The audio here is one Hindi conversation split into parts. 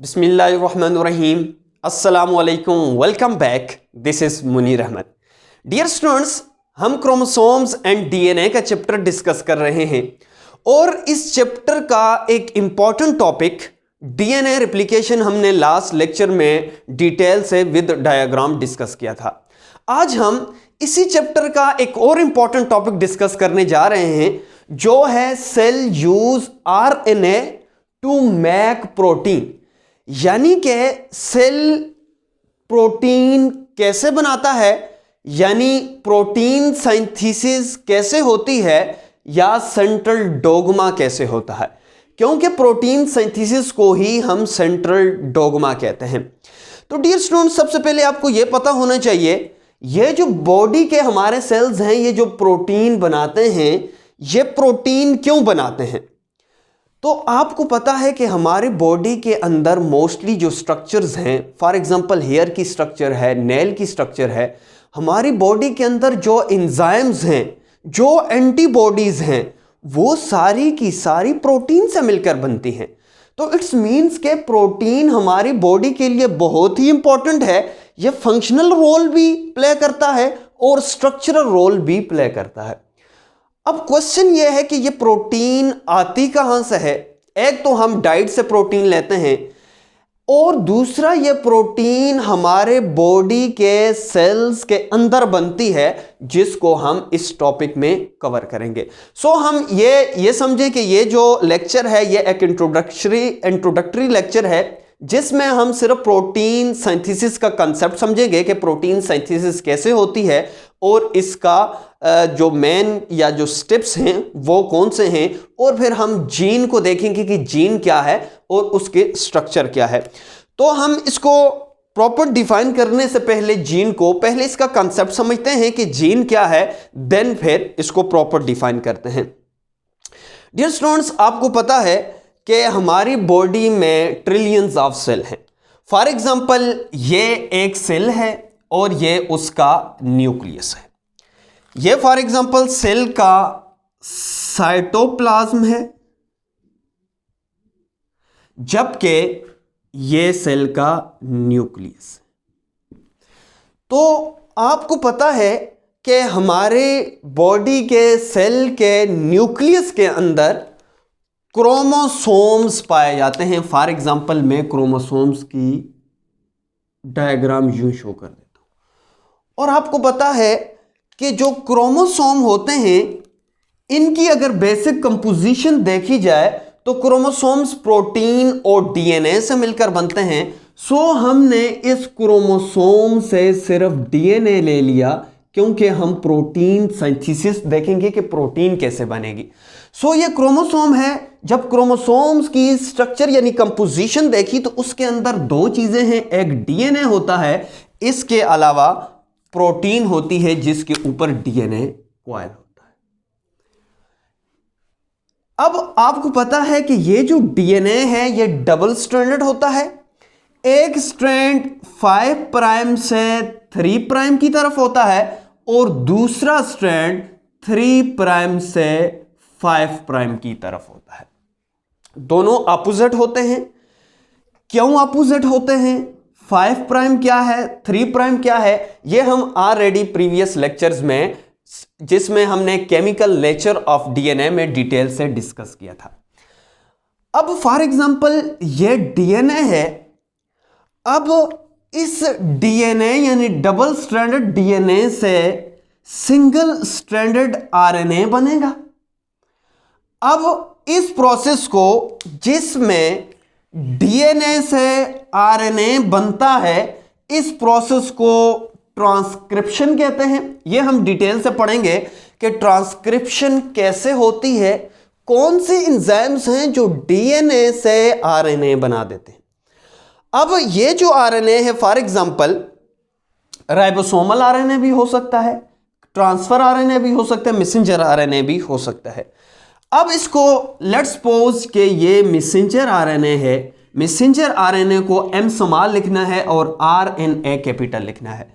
बिस्मिल्लाहिर्रहमानिर्रहीम अस्सलामुअलैकुम welcome back. This is Munir Ahmad. Dear students, हम क्रोमोसोम्स एंड डीएनए का चैप्टर डिस्कस कर रहे हैं और इस चैप्टर का एक इंपॉर्टेंट टॉपिक डीएनए रेप्लिकेशन हमने लास्ट लेक्चर में डिटेल से विद डायग्राम डिस्कस किया था। आज हम इसी चैप्टर का एक और इंपॉर्टेंट टॉपिक डिस्कस करने जा रहे हैं जो है cell use RNA to make protein, यानी कि सेल प्रोटीन कैसे बनाता है, यानी प्रोटीन सिंथेसिस कैसे होती है या सेंट्रल डोग्मा कैसे होता है, क्योंकि प्रोटीन सिंथेसिस को ही हम सेंट्रल डोग्मा कहते हैं। तो डियर स्टूडेंट, सबसे पहले आपको यह पता होना चाहिए ये जो बॉडी के हमारे सेल्स हैं, ये जो प्रोटीन बनाते हैं, ये प्रोटीन क्यों बनाते हैं। तो आपको पता है कि हमारी बॉडी के अंदर मोस्टली जो स्ट्रक्चर्स हैं, फॉर एग्जांपल हेयर की स्ट्रक्चर है, नेल की स्ट्रक्चर है, हमारी बॉडी के अंदर जो एंजाइम्स हैं, जो एंटीबॉडीज हैं, वो सारी की सारी प्रोटीन से मिलकर बनती हैं। तो इट्स मीन्स के प्रोटीन हमारी बॉडी के लिए बहुत ही इंपॉर्टेंट है। ये फंक्शनल रोल भी प्ले करता है और स्ट्रक्चरल रोल भी प्ले करता है। अब क्वेश्चन ये है कि ये प्रोटीन आती कहां से है। एक तो हम डाइट से प्रोटीन लेते हैं और दूसरा ये प्रोटीन हमारे बॉडी के सेल्स के अंदर बनती है, जिसको हम इस टॉपिक में कवर करेंगे। सो हम ये समझें कि ये जो लेक्चर है ये एक इंट्रोडक्टरी लेक्चर है, जिसमें हम सिर्फ प्रोटीन सिंथेसिस का कंसेप्ट समझेंगे कि प्रोटीन सिंथेसिस कैसे होती है और इसका जो मेन या जो स्टेप्स हैं वो कौन से हैं, और फिर हम जीन को देखेंगे कि जीन क्या है और उसके स्ट्रक्चर क्या है। तो हम इसको प्रॉपर डिफाइन करने से पहले जीन को पहले इसका कंसेप्ट समझते हैं कि जीन क्या है, देन फिर इसको प्रॉपर डिफाइन करते हैं। डियर स्टूडेंट्स, आपको पता है कि हमारी बॉडी में ट्रिलियंस ऑफ सेल हैं। फॉर एग्जांपल ये एक सेल है और ये उसका न्यूक्लियस है। ये फॉर एग्जांपल सेल का साइटोप्लाज्म है, जबकि ये सेल का न्यूक्लियस है। तो आपको पता है कि हमारे बॉडी के सेल के न्यूक्लियस के अंदर क्रोमोसोम्स पाए जाते हैं। फॉर एग्जांपल मैं क्रोमोसोम्स की डायग्राम यूं शो कर देता हूं। और आपको पता है कि जो क्रोमोसोम होते हैं, इनकी अगर बेसिक कंपोजिशन देखी जाए तो क्रोमोसोम्स प्रोटीन और डीएनए से मिलकर बनते हैं। सो हमने इस क्रोमोसोम से सिर्फ डीएनए ले लिया, क्योंकि हम प्रोटीन सिंथेसिस देखेंगे कि प्रोटीन कैसे बनेगी। सो ये क्रोमोसोम है। जब क्रोमोसोम्स की स्ट्रक्चर यानी कंपोजिशन देखी तो उसके अंदर दो चीजें हैं, एक डीएनए होता है, इसके अलावा प्रोटीन होती है जिसके ऊपर डीएनए कॉइल होता है। अब आपको पता है कि ये जो डीएनए है ये डबल स्ट्रैंडेड होता है। एक स्ट्रैंड 5 प्राइम से 3 प्राइम की तरफ होता है और दूसरा स्ट्रैंड 3 प्राइम से 5 प्राइम की तरफ होता है। दोनों अपोजिट होते हैं। क्यों अपोजिट होते हैं? 5 प्राइम क्या है, 3 प्राइम क्या है, ये हम ऑलरेडी प्रीवियस लेक्चर्स में, जिसमें हमने केमिकल नेचर ऑफ डीएनए में डिटेल से डिस्कस किया था। अब फॉर एग्जांपल ये डीएनए है। अब इस डीएनए यानी डबल स्ट्रैंडेड डीएनए से सिंगल स्ट्रैंडेड आरएनए बनेगा। अब इस प्रोसेस को, जिसमें डीएनए से आरएनए बनता है, इस प्रोसेस को ट्रांसक्रिप्शन कहते हैं। यह हम डिटेल से पढ़ेंगे कि ट्रांसक्रिप्शन कैसे होती है, कौन से एंजाइम्स हैं जो डीएनए से आरएनए बना देते हैं। अब ये जो आरएनए है, फॉर एग्जांपल राइबोसोमल आरएनए भी हो सकता है, ट्रांसफर आरएनए भी हो सकता है, मैसेंजर आरएनए भी हो सकता है। अब इसको लेट्स सपोज कि ये मैसेंजर आरएनए है। मैसेंजर आरएनए को एम स्मॉल लिखना है और आरएनए कैपिटल लिखना है।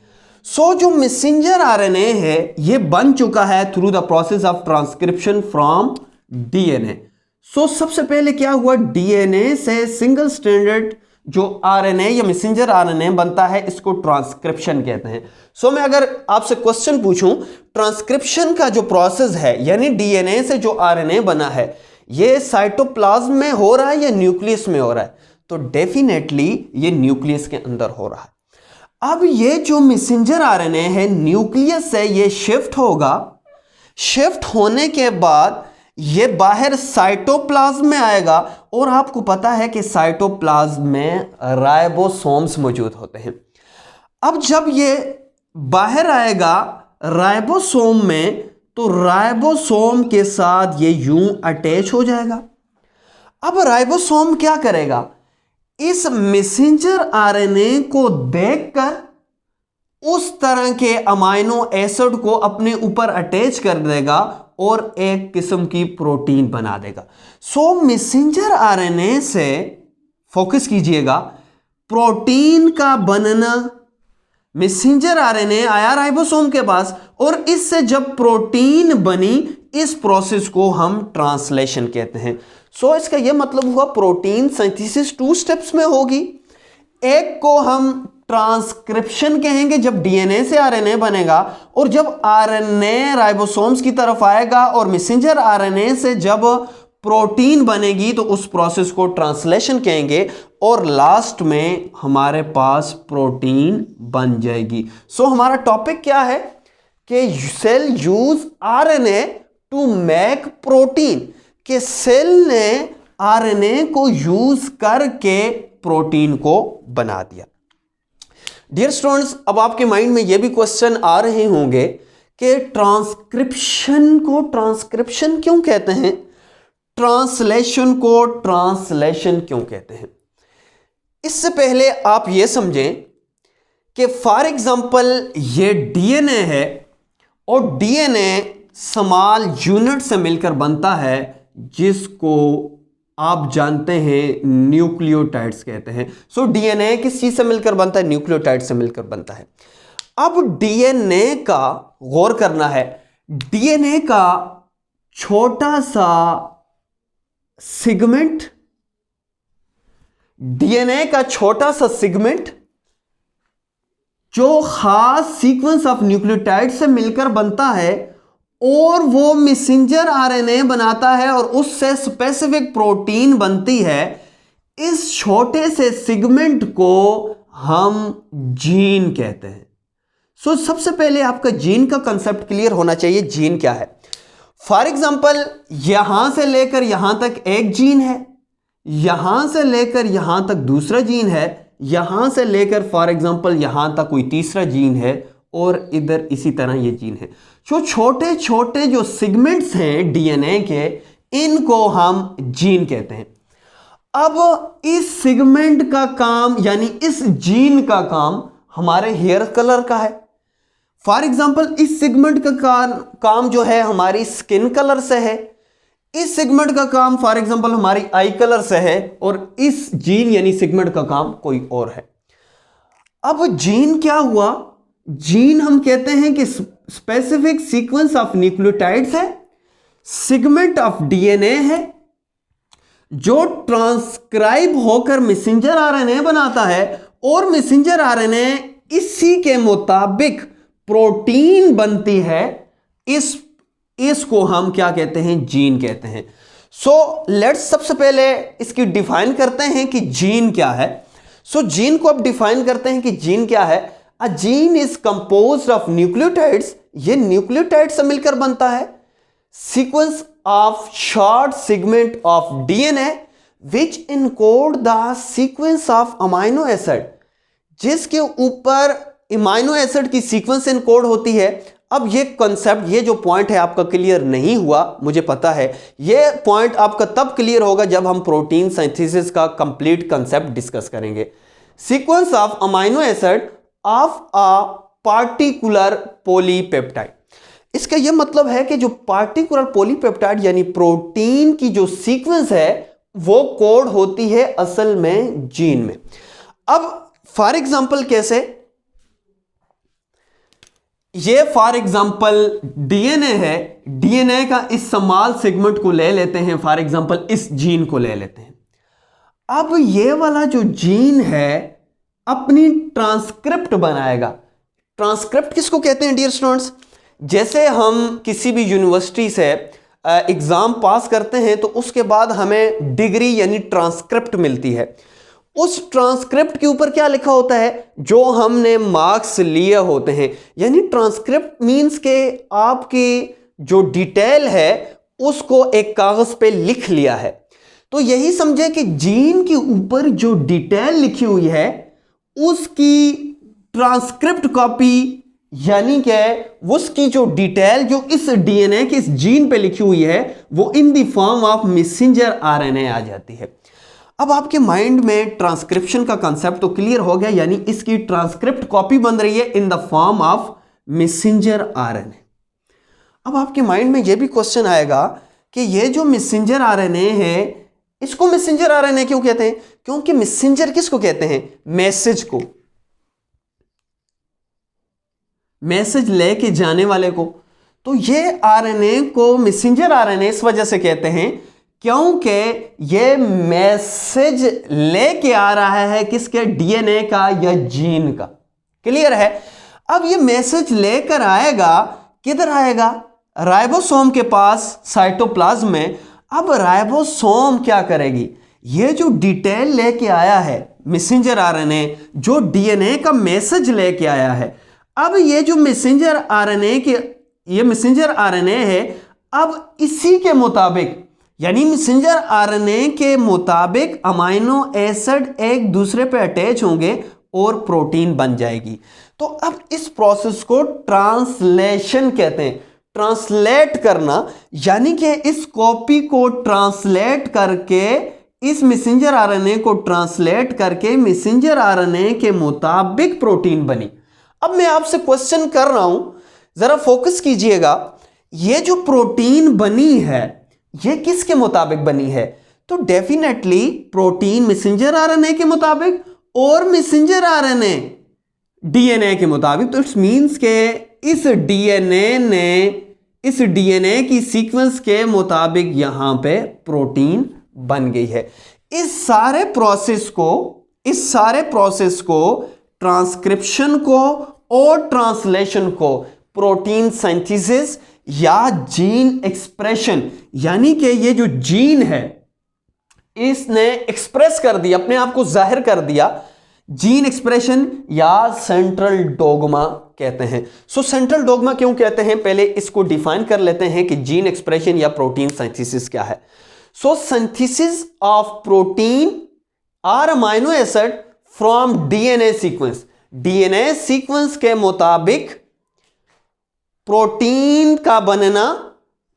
सो जो मैसेंजर आरएनए है ये बन चुका है through the process of transcription from DNA. सो सबसे पहले क्या हुआ, डीएनए से सिंगल स्ट्रैंडेड जो आरएनए या मैसेंजर आरएनए बनता है इसको ट्रांसक्रिप्शन कहते हैं। सो मैं अगर आपसे क्वेश्चन पूछूं, ट्रांसक्रिप्शन का जो प्रोसेस है यानी डीएनए से जो आरएनए बना है ये साइटोप्लाज्म में हो रहा है या न्यूक्लियस में हो रहा है, तो डेफिनेटली ये न्यूक्लियस के अंदर हो रहा है। अब ये जो मैसेंजर आरएनए है न्यूक्लियस से ये शिफ्ट होगा, शिफ्ट होने के बाद ये बाहर साइटोप्लाज्म में आएगा और आपको पता है कि साइटोप्लाज्म में राइबोसोम्स मौजूद होते हैं। अब जब ये बाहर आएगा राइबोसोम में तो राइबोसोम के साथ ये यूं अटैच हो जाएगा। अब राइबोसोम क्या करेगा, इस मैसेंजर आरएनए को देखकर उस तरह के अमाइनो एसिड को अपने ऊपर अटैच कर देगा और एक किस्म की प्रोटीन बना देगा। सो मैसेंजर आरएनए से फोकस कीजिएगा, प्रोटीन का बनना, मैसेंजर आरएनए आया राइबोसोम के पास और इससे जब प्रोटीन बनी इस प्रोसेस को हम ट्रांसलेशन कहते हैं। सो इसका यह मतलब हुआ प्रोटीन सिंथेसिस 2 स्टेप्स में होगी। एक को हम ट्रांसक्रिप्शन कहेंगे जब डीएनए से आरएनए बनेगा, और जब आरएनए राइबोसोम्स की तरफ आएगा और मैसेंजर आरएनए से जब प्रोटीन बनेगी तो उस प्रोसेस को ट्रांसलेशन कहेंगे और लास्ट में हमारे पास प्रोटीन बन जाएगी। सो हमारा टॉपिक क्या है कि cell use RNA to make protein, कि सेल ने आरएनए को यूज करके प्रोटीन को बना दिया। डियर स्टूडेंट्स, अब आपके माइंड में यह भी क्वेश्चन आ रहे होंगे कि ट्रांसक्रिप्शन को ट्रांसक्रिप्शन क्यों कहते हैं, ट्रांसलेशन को ट्रांसलेशन क्यों कहते हैं। इससे पहले आप यह समझें कि फॉर एग्जांपल ये डीएनए है और डीएनए स्मॉल यूनिट से मिलकर बनता है जिसको आप जानते हैं न्यूक्लियोटाइड्स कहते हैं। सो डीएनए किस चीज से मिलकर बनता है, न्यूक्लियोटाइड से मिलकर बनता है। अब डीएनए का गौर करना है, डीएनए का छोटा सा सेगमेंट, डीएनए का छोटा सा सेगमेंट जो खास सीक्वेंस ऑफ न्यूक्लियोटाइड से मिलकर बनता है और वो मैसेंजर आरएनए बनाता है और उससे स्पेसिफिक प्रोटीन बनती है। इस छोटे से सेगमेंट को हम जीन कहते हैं। सो सबसे पहले आपका जीन का कंसेप्ट क्लियर होना चाहिए। जीन क्या है? फॉर एग्जांपल यहां से लेकर यहां तक एक जीन है, यहां से लेकर यहां तक दूसरा जीन है, यहां से लेकर फॉर एग्जांपल यहां तक कोई तीसरा जीन है और इधर इसी तरह ये जीन है। जो छोटे छोटे जो सेगमेंट्स हैं डीएनए के, इनको हम जीन कहते हैं। अब इस सेगमेंट का काम यानी इस जीन का काम हमारे हेयर कलर का है। फॉर एग्जांपल इस सेगमेंट का काम जो है हमारी स्किन कलर से है, इस सेगमेंट का काम फॉर एग्जांपल हमारी आई कलर से है, और इस जीन यानी सेगमेंट का काम कोई और है। अब जीन क्या हुआ? जीन हम कहते हैं कि स्पेसिफिक सीक्वेंस ऑफ न्यूक्लियोटाइड्स है, सेगमेंट ऑफ डीएनए है जो ट्रांसक्राइब होकर मैसेंजर आरएनए बनाता है और मैसेंजर आरएनए इसी के मुताबिक प्रोटीन बनती है। इसको हम क्या कहते हैं? जीन कहते हैं। सो लेट्स सबसे पहले इसकी डिफाइन करते हैं कि जीन क्या है। सो जीन को अब डिफाइन करते हैं कि जीन क्या है। A gene is composed of nucleotides, ये न्यूक्लियोटाइड से मिलकर बनता है, sequence of short segment of DNA which encode the sequence of amino acid, जिसके ऊपर अमाइनो एसिड की सीक्वेंस इनकोड होती है। अब ये कॉन्सेप्ट, ये जो पॉइंट है आपका क्लियर नहीं हुआ, मुझे पता है। ये पॉइंट आपका तब क्लियर होगा जब हम प्रोटीन सिंथेसिस का कंप्लीट कॉन्सेप्ट डिस्कस करेंगे। Sequence of amino acid of a particular polypeptide, इसका यह मतलब है कि जो पार्टिकुलर पॉलीपेप्टाइड यानी प्रोटीन की जो सीक्वेंस है वो कोड होती है असल में जीन में। अब फॉर एग्जांपल कैसे? ये फॉर एग्जांपल डीएनए है, डीएनए का इस स्मॉल सेगमेंट को ले लेते हैं, फॉर एग्जांपल इस जीन को ले लेते हैं। अब ये वाला जो जीन है अपनी ट्रांसक्रिप्ट बनाएगा। ट्रांसक्रिप्ट किसको कहते हैं डियर स्टूडेंट्स? जैसे हम किसी भी यूनिवर्सिटी से एग्जाम पास करते हैं तो उसके बाद हमें डिग्री यानी ट्रांसक्रिप्ट मिलती है। उस ट्रांसक्रिप्ट के ऊपर क्या लिखा होता है? जो हमने मार्क्स लिए होते हैं। यानी ट्रांसक्रिप्ट मींस के आपकी जो डिटेल है उसको एक कागज पे लिख लिया है। तो यही समझे कि जीन के ऊपर जो डिटेल लिखी हुई है उसकी ट्रांसक्रिप्ट कॉपी, यानी क्या है, उसकी जो डिटेल जो इस डीएनए के इस जीन पे लिखी हुई है वो in the form of messenger RNA आ जाती है। अब आपके माइंड में ट्रांसक्रिप्शन का कंसेप्ट तो क्लियर हो गया, यानी इसकी ट्रांसक्रिप्ट कॉपी बन रही है in the form of messenger RNA. अब आपके माइंड में यह भी क्वेश्चन आएगा कि ये जो मैसेंजर आरएनए है इसको मैसेंजर आरएनए क्यों कहते हैं? क्योंकि मैसेंजर किसको कहते हैं? मैसेज को, मैसेज लेके जाने वाले को। तो ये आरएनए को मैसेंजर आरएनए इस वजह से कहते हैं क्योंकि ये मैसेज लेके आ रहा है किसके? डीएनए का या जीन का। क्लियर है? अब ये मैसेज लेकर आएगा, किधर आएगा? राइबोसोम के पास, साइटोप्लाज्म में। अब राइबोसोम क्या करेगी? ये जो डिटेल लेके आया है मैसेंजर आरएनए, जो डीएनए का मैसेज लेके आया है, अब ये जो मैसेंजर आरएनए के ये मैसेंजर आरएनए है, अब इसी के मुताबिक यानी मैसेंजर आरएनए के मुताबिक अमाइनो एसिड एक दूसरे पे अटैच होंगे और प्रोटीन बन जाएगी। तो अब इस प्रोसेस को ट्रांसलेशन कहते हैं। ट्रांसलेट करना, यानी कि इस कॉपी को ट्रांसलेट करके, इस मैसेंजर आरएनए को ट्रांसलेट करके मैसेंजर आरएनए के मुताबिक प्रोटीन बनी। अब मैं आपसे क्वेश्चन कर रहा हूं, जरा फोकस कीजिएगा। ये जो प्रोटीन बनी है ये किसके मुताबिक बनी है? तो डेफिनेटली प्रोटीन मैसेंजर आरएनए के मुताबिक और मैसेंजर आरएनए डीएनए के मुताबिक। तो इट्स मींस के इस डीएनए की सीक्वेंस के मुताबिक यहां पे प्रोटीन बन गई है। इस सारे प्रोसेस को ट्रांसक्रिप्शन को और ट्रांसलेशन को प्रोटीन सिंथेसिस या जीन एक्सप्रेशन, यानी कि ये जो जीन है इसने एक्सप्रेस कर दिया, अपने आप को जाहिर कर दिया, जीन एक्सप्रेशन या सेंट्रल डोग्मा कहते हैं। सो सेंट्रल डोग्मा क्यों कहते हैं, पहले इसको डिफाइन कर लेते हैं कि जीन एक्सप्रेशन या प्रोटीन सिंथेसिस क्या है। So synthesis of protein are amino acid from DNA sequence. DNA sequence के मुताबिक प्रोटीन का बनना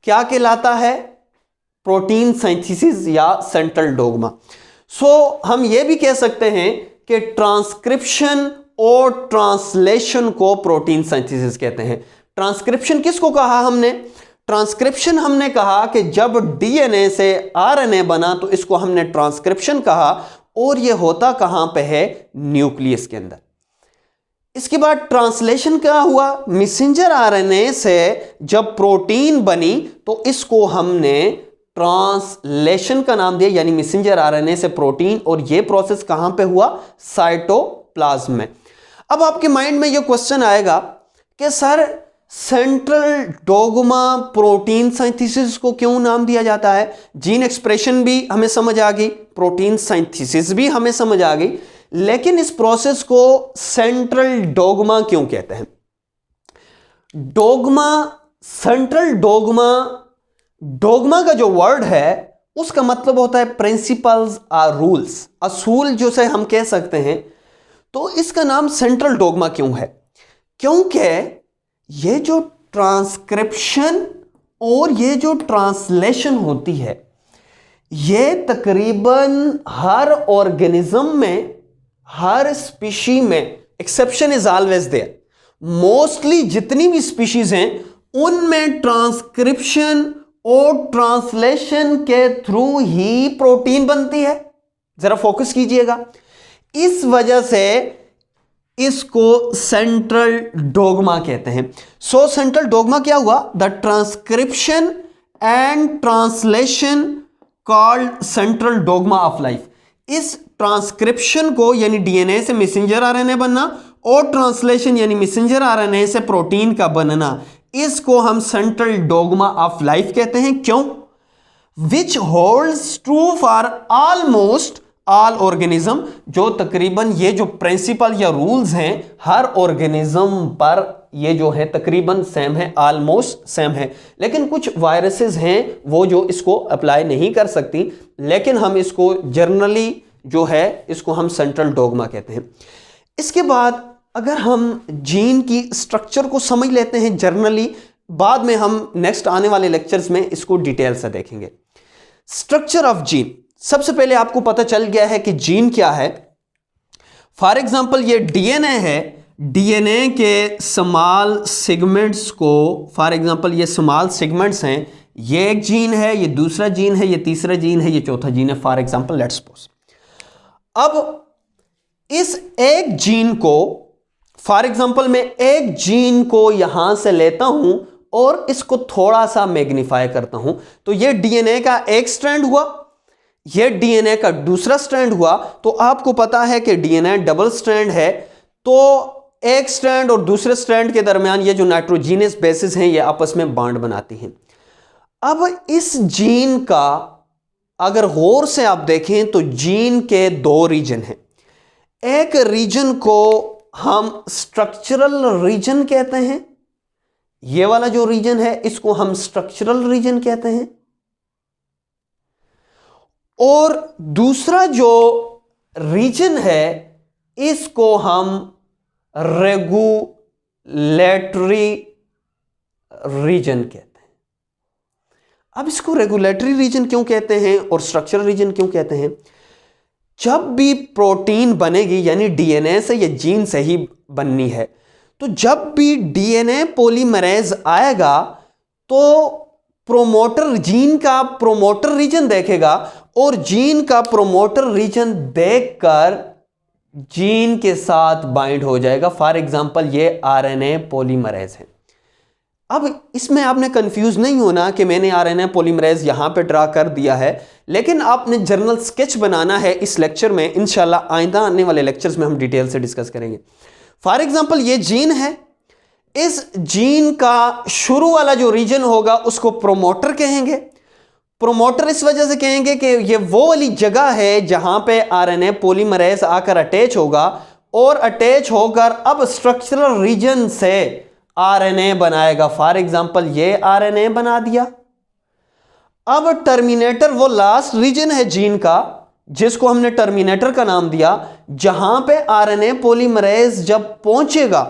क्या कहलाता है? प्रोटीन सिंथेसिस या सेंट्रल डोग्मा। सो हम यह भी कह सकते हैं कि ट्रांसक्रिप्शन और ट्रांसलेशन को प्रोटीन सिंथेसिस कहते हैं। ट्रांसक्रिप्शन किसको कहा हमने? ट्रांसक्रिप्शन हमने कहा कि जब डीएनए से आरएनए बना तो इसको हमने ट्रांसक्रिप्शन कहा, और यह होता कहां पे है? न्यूक्लियस के अंदर। इसके बाद ट्रांसलेशन क्या हुआ? मैसेंजर आरएनए से जब प्रोटीन बनी तो इसको हमने ट्रांसलेशन का नाम दिया, यानी मैसेंजर आरएनए से प्रोटीन, और यह प्रोसेस कहां पे हुआ? साइटोप्लाज्म में। अब आपके माइंड में यह क्वेश्चन आएगा कि sir central dogma protein synthesis को क्यों नाम दिया जाता है? जीन एक्सप्रेशन भी हमें समझ आ गई, प्रोटीन सिंथेसिस भी हमें समझ आ गई, लेकिन इस प्रोसेस को सेंट्रल डोग्मा क्यों कहते हैं? डोग्मा, सेंट्रल डोग्मा, डोग्मा का जो वर्ड है उसका मतलब होता है प्रिंसिपल्स और रूल्स, असूल जो से हम कह सकते हैं। तो इसका नाम सेंट्रल डोग्मा क्यों है? क्योंकि ये जो ट्रांसक्रिप्शन और ये जो ट्रांसलेशन होती है ये तकरीबन हर ऑर्गेनिज्म में, हर स्पीशी में, exception is always there, mostly जितनी भी स्पीशीज हैं उनमें ट्रांसक्रिप्शन और ट्रांसलेशन के थ्रू ही प्रोटीन बनती है। जरा फोकस कीजिएगा। इस वजह से इसको सेंट्रल डोग्मा कहते हैं। सो सेंट्रल डोग्मा क्या हुआ? The transcription and translation called central dogma of life. इस ट्रांसक्रिप्शन को यानी डीएनए से मैसेंजर आरएनए बनना और ट्रांसलेशन यानी मैसेंजर आरएनए से प्रोटीन का बनना, इसको हम सेंट्रल डोगमा ऑफ लाइफ कहते हैं। क्यों? विच holds true for almost all organism, जो तकरीबन ये जो प्रिंसिपल या रूल्स हैं हर ऑर्गेनिज्म पर ये जो है तकरीबन सेम है, ऑलमोस्ट सेम है। लेकिन कुछ वायरसेस हैं वो जो इसको अप्लाई नहीं कर सकती, लेकिन हम इसको जनरली जो है इसको हम सेंट्रल डोगमा कहते हैं। इसके बाद अगर हम जीन की स्ट्रक्चर को समझ लेते हैं जनरली, बाद में हम नेक्स्ट आने वाले लेक्चर्स में इसको डिटेल से देखेंगे। स्ट्रक्चर ऑफ जीन, सबसे पहले आपको पता चल गया है कि जीन क्या है। फॉर एग्जांपल ये डीएनए है, डीएनए के स्मॉल सेगमेंट्स को, फॉर एग्जांपल ये स्मॉल सेगमेंट्स हैं, ये एक जीन है, ये दूसरा जीन है, ये तीसरा जीन है, ये चौथा जीन है, फॉर एग्जांपल लेट्स सपोज। अब इस एक जीन को, फॉर एग्जांपल मैं एक जीन को यहां से लेता हूं और इसको थोड़ा सा मैग्नीफाई करता हूं, तो ये डीएनए का एक स्ट्रैंड हुआ, ये डीएनए का दूसरा स्ट्रैंड हुआ। तो आपको पता है कि डीएनए डबल स्ट्रैंड है, तो एक स्ट्रैंड और दूसरे स्ट्रैंड के दरमियान ये जो नाइट्रोजीनियस बेसिस हैं ये आपस में बॉन्ड बनाती हैं। अब इस जीन का अगर गौर से आप देखें तो जीन के दो रीजन हैं। एक रीजन को हम स्ट्रक्चरल रीजन कहते हैं, ये वाला जो रीजन है इसको हम स्ट्रक्चरल रीजन कहते हैं, और दूसरा जो रीजन है इसको हम रेगुलेटरी रीजन कहते हैं। अब इसको रेगुलेटरी रीजन क्यों कहते हैं और स्ट्रक्चरल रीजन क्यों कहते हैं? जब भी प्रोटीन बनेगी यानी डीएनए से या जीन से ही बननी है, तो जब भी डीएनए पॉलीमरेज आएगा तो प्रोमोटर, जीन का प्रोमोटर रीजन देखेगा और जीन का प्रोमोटर रीजन देखकर जीन के साथ बाइंड हो जाएगा। फॉर एग्जांपल ये आरएनए पॉलीमरेज है। अब इसमें आपने कंफ्यूज नहीं होना कि मैंने आरएनए पॉलीमरेज यहां पे ड्रा कर दिया है, लेकिन आपने जर्नल स्केच बनाना है इस लेक्चर में। इंशाल्लाह आइंदा आने वाले लेक्चर्स में हम डिटेल से डिस्कस करेंगे। फॉर एग्जांपल ये जीन है, इस जीन का शुरू वाला जो रीजन होगा उसको प्रोमोटर कहेंगे। प्रोमोटर इस वजह से कहेंगे कि ये वो वाली जगह है जहां पे आरएनए पॉलीमरेज आकर अटैच होगा और अटैच होकर अब स्ट्रक्चरल रीजन से आरएनए बनाएगा। फॉर एग्जांपल ये आरएनए बना दिया। अब टर्मिनेटर वो लास्ट रीजन है जीन का जिसको हमने टर्मिनेटर का नाम दिया, जहां पे आरएनए पॉलीमरेज जब पहुंचेगा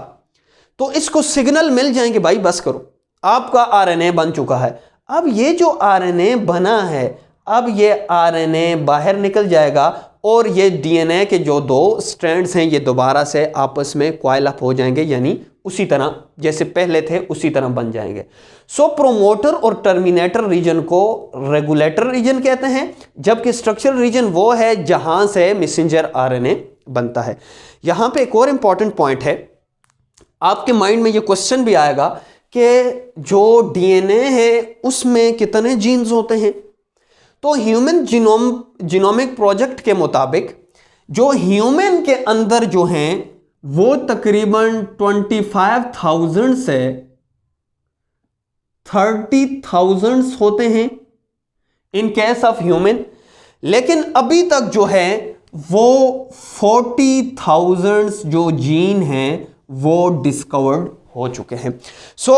तो इसको सिग्नल मिल जाएंगे, भाई बस करो आपका आरएनए बन चुका है। अब ये जो आरएनए बना है, अब ये आरएनए बाहर निकल जाएगा और ये डीएनए के जो दो स्ट्रैंड्स हैं ये दोबारा से आपस में कॉइल अप हो जाएंगे, यानी उसी तरह जैसे पहले थे उसी तरह बन जाएंगे। सो प्रोमोटर और टर्मिनेटर रीजन को रेगुलेटर रीजन कहते हैं, जबकि स्ट्रक्चरल रीजन वो है जहां से मैसेंजर आरएनए बनता है। यहां पे एक और इंपॉर्टेंट पॉइंट है, आपके माइंड में ये क्वेश्चन भी आएगा कि जो डीएनए है उसमें कितने जीन्स होते हैं। तो ह्यूमन जीनोमिक प्रोजेक्ट के मुताबिक जो ह्यूमन के अंदर जो हैं वो तकरीबन 25,000 से 30,000 होते हैं इन केस ऑफ ह्यूमन, लेकिन अभी तक जो है वो 40,000 जो जीन हैं वो डिस्कवर्ड हो चुके हैं। सो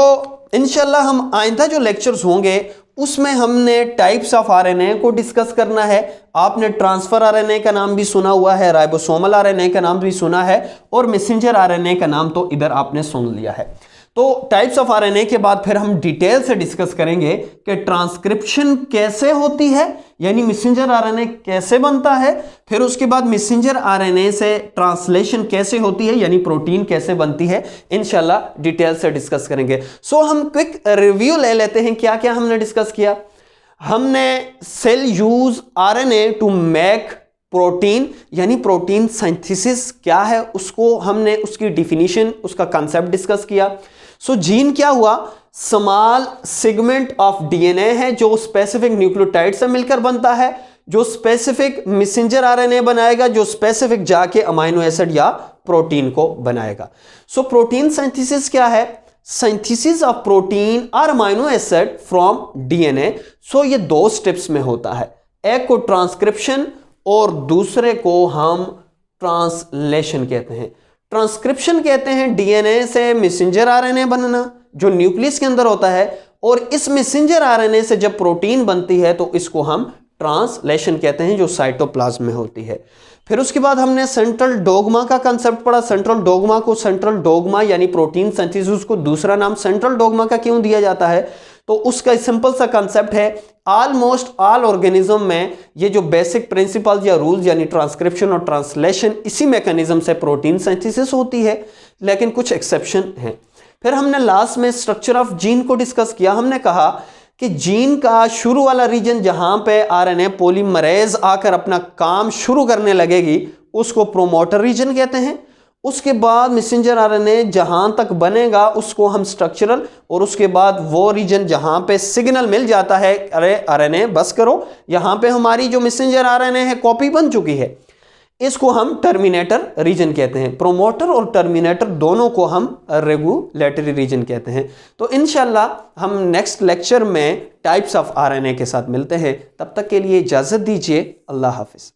इंशाल्लाह हम आइंदा जो लेक्चर्स होंगे उसमें हमने टाइप्स ऑफ आरएनए को डिस्कस करना है। आपने ट्रांसफर आरएनए का नाम भी सुना हुआ है, राइबोसोमल आरएनए का नाम भी सुना है और मैसेंजर आरएनए का नाम तो इधर आपने सुन लिया है। तो टाइप्स ऑफ आरएनए के बाद फिर हम डिटेल से डिस्कस करेंगे कि ट्रांसक्रिप्शन कैसे होती है, यानी मैसेंजर आरएनए कैसे बनता है, फिर उसके बाद मैसेंजर आरएनए से ट्रांसलेशन कैसे होती है, यानी प्रोटीन कैसे बनती है। इंशाल्लाह डिटेल से डिस्कस करेंगे। सो हम क्विक रिव्यू ले लेते हैं क्या क्या हमने डिस्कस किया। हमने cell use RNA to make protein, यानी प्रोटीन सिंथेसिस क्या है उसको हमने उसकी डिफिनीशन, उसका कंसेप्ट डिस्कस किया। सो जीन क्या हुआ? स्मॉल सेगमेंट ऑफ डीएनए है जो स्पेसिफिक न्यूक्लियोटाइड से मिलकर बनता है, जो स्पेसिफिक मैसेंजर आरएनए बनाएगा, जो स्पेसिफिक जाके अमाइनो एसिड या प्रोटीन को बनाएगा। सो प्रोटीन सिंथेसिस क्या है? सिंथेसिस ऑफ प्रोटीन और अमाइनो एसिड फ्रॉम डीएनए। सो ये दो स्टेप्स में होता है, एक को ट्रांसक्रिप्शन और दूसरे को हम ट्रांसलेशन कहते हैं। ट्रांसक्रिप्शन कहते हैं डीएनए से मैसेंजर आरएनए बनना जो न्यूक्लियस के अंदर होता है, और इस मैसेंजर आरएनए से जब प्रोटीन बनती है तो इसको हम ट्रांसलेशन कहते हैं जो साइटोप्लाज्म में होती है। फिर उसके बाद हमने सेंट्रल डोग्मा का कंसेप्ट पढ़ा। सेंट्रल डोग्मा को, सेंट्रल डोग्मा यानी प्रोटीन सिंथेसिस को दूसरा नाम सेंट्रल डोग्मा का क्यों दिया जाता है? तो उसका सिंपल सा कंसेप्ट है, ऑलमोस्ट ऑल ऑर्गेनिज्म में ये जो बेसिक प्रिंसिपल्स या रूल्स यानी ट्रांसक्रिप्शन और ट्रांसलेशन, इसी मैकेनिज्म से प्रोटीन सिंथेसिस होती है, लेकिन कुछ एक्सेप्शन हैं। फिर हमने लास्ट में स्ट्रक्चर ऑफ जीन को डिस्कस किया। हमने कहा कि जीन का शुरू वाला रीजन जहां पे आरएनए पॉलीमरेज आकर अपना काम शुरू करने लगेगी उसको प्रोमोटर रीजन कहते हैं। उसके बाद मैसेंजर आरएनए जहां तक बनेगा उसको हम स्ट्रक्चरल, और उसके बाद वो रीजन जहां पे सिग्नल मिल जाता है अरे आरएनए बस करो, यहां पे हमारी जो मैसेंजर आरएनए है कॉपी बन चुकी है, इसको हम टर्मिनेटर रीजन कहते हैं। प्रोमोटर और टर्मिनेटर दोनों को हम रेगुलेटरी रीजन कहते हैं। तो इंशाल्लाह हम नेक्स्ट लेक्चर में टाइप्स ऑफ आरएनए के साथ मिलते हैं। तब तक के लिए इजाजत दीजिए। अल्लाह हाफिज।